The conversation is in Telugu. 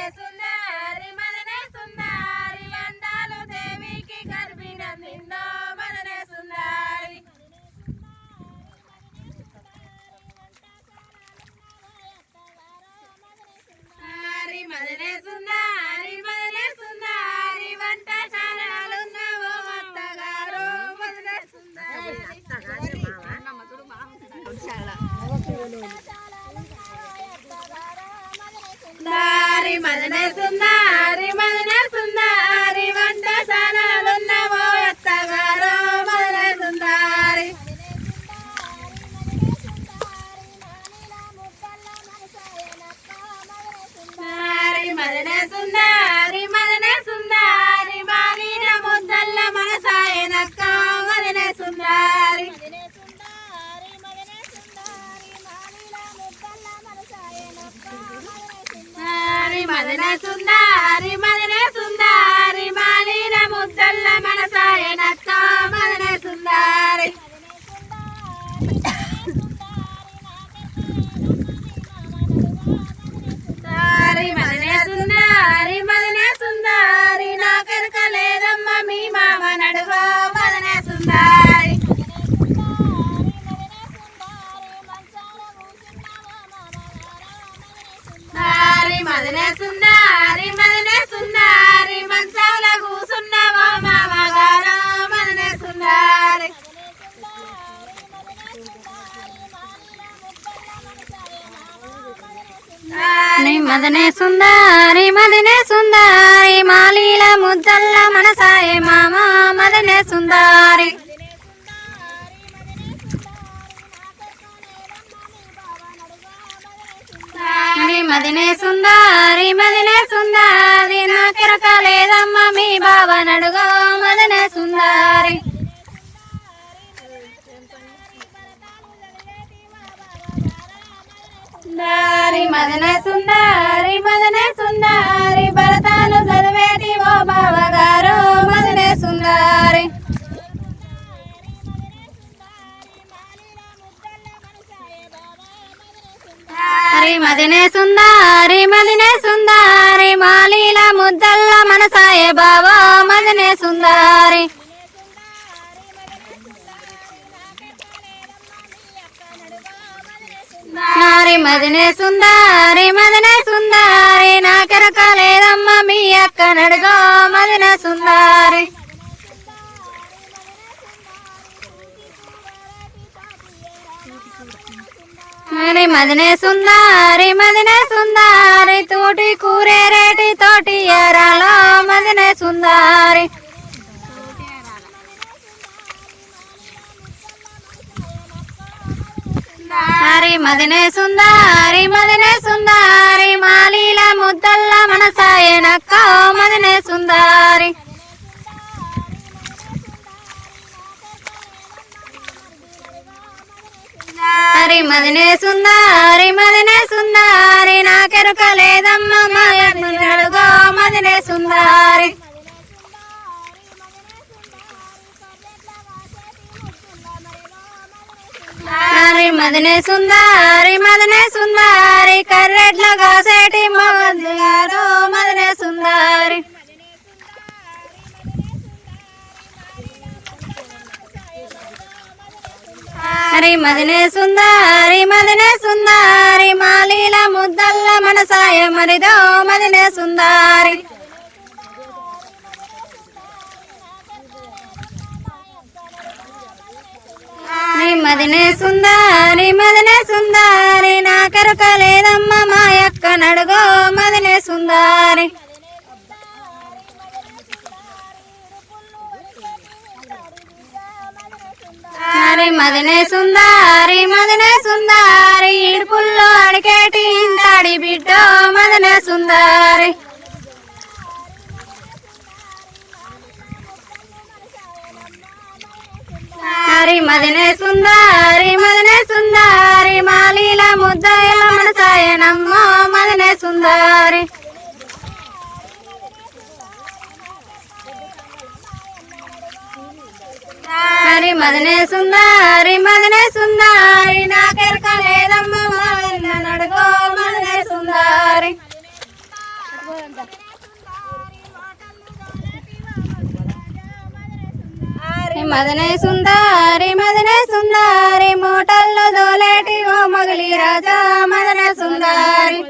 మదనే సుందరి మదనే సుందరి వందాలు దేవికి గర్భిణిందో మదనే సుందరి మదనే సుందరి మదనే సుందరి వంటశాలలున్నవో అత్తగారు మదనే సుందరి సుందరి మదనే సుందరి మదనే సుందరి వంటశాలలున్నవో అత్తగారు మదనే సుందరి మదనే సుందరి మదనే సుందరి మాలిన ముద్దల్ల మనసాయనక్క మదనే సుందరి మదనే సుందరి మదనే సుందరి మాలిన ముద్దల్ల మనసాయనక్క మదనే సుందరి మదనే సుందరి మదనే సుందరి నాకెరక లేదమ్మ మీ మామ నడువో మదనే సుందరి మదనే సుందరి మదనే సుందరి మంచాల కూసున్నవో మామగారు మదనే సుందరి మదనే సుందరి మదనే సుందరి మాలీల ముద్దల్ల మనసాయే మామ మదనే సుందరి మదనే సుందరి మదనే సుందరి నాకెరక లేదమ్మ మీ బావ నడుగో మదనే సుందరి మదనే సుందరి మదనే సుందరి భరతాలు చదివేటి ఓ బావగారు మదనే సుందరి మదనే సుందరి మదనే సుందరి మాలీల ముద్దల్ల మనసాయ బావో మదనే సుందరి మదనే సుందరి మదనే సుందరి నాకెరక లేదమ్మ మీ అక్క నడుగో మదనే సుందరి మదనే సుందరి మదనే సుందరి తోటి కూరేరేటి తోటి ఎరాలో మదనే సుందరి మదనే సుందరి మదనే సుందరి మాలీల ముద్దల్ల మనసాయనక్క మదనే సుందరి మదనే సుందరి మదనే సుందరి నాకెరక లేదమ్మ అడుగో మదనే సుందరి మదనే సుందరి మదనే సుందరి కర్రెట్ల కాసేటి మగగారు మదనే సుందరి మదనే సుందరి మదనే సుందరి మాలీల ముద్దల్ల మనసాయ మరిదో మదనే సుందరి మదనే సుందరి మదనే సుందరి నాకెరక లేదమ్మ మా యొక్క నడుగో మదనే సుందరి మదనే సుందరి మదనే సుందరి ఇడుపుల్లో అడికేటి ఇంటాడి బిడ్డో మదనే సుందరి మదనే సుందరి మదనే సుందరి మాలీల ముద్దల మనసాయనమ్మ మదనే సుందరి మదనే సుందరి మదనే సుందరి నాకెరక లేదమ్మ నడుగో మదనే సుందరి మదనే సుందారి మోటల్లో దోలేటి ఓ మొగలి రాజా మదనే సుందారి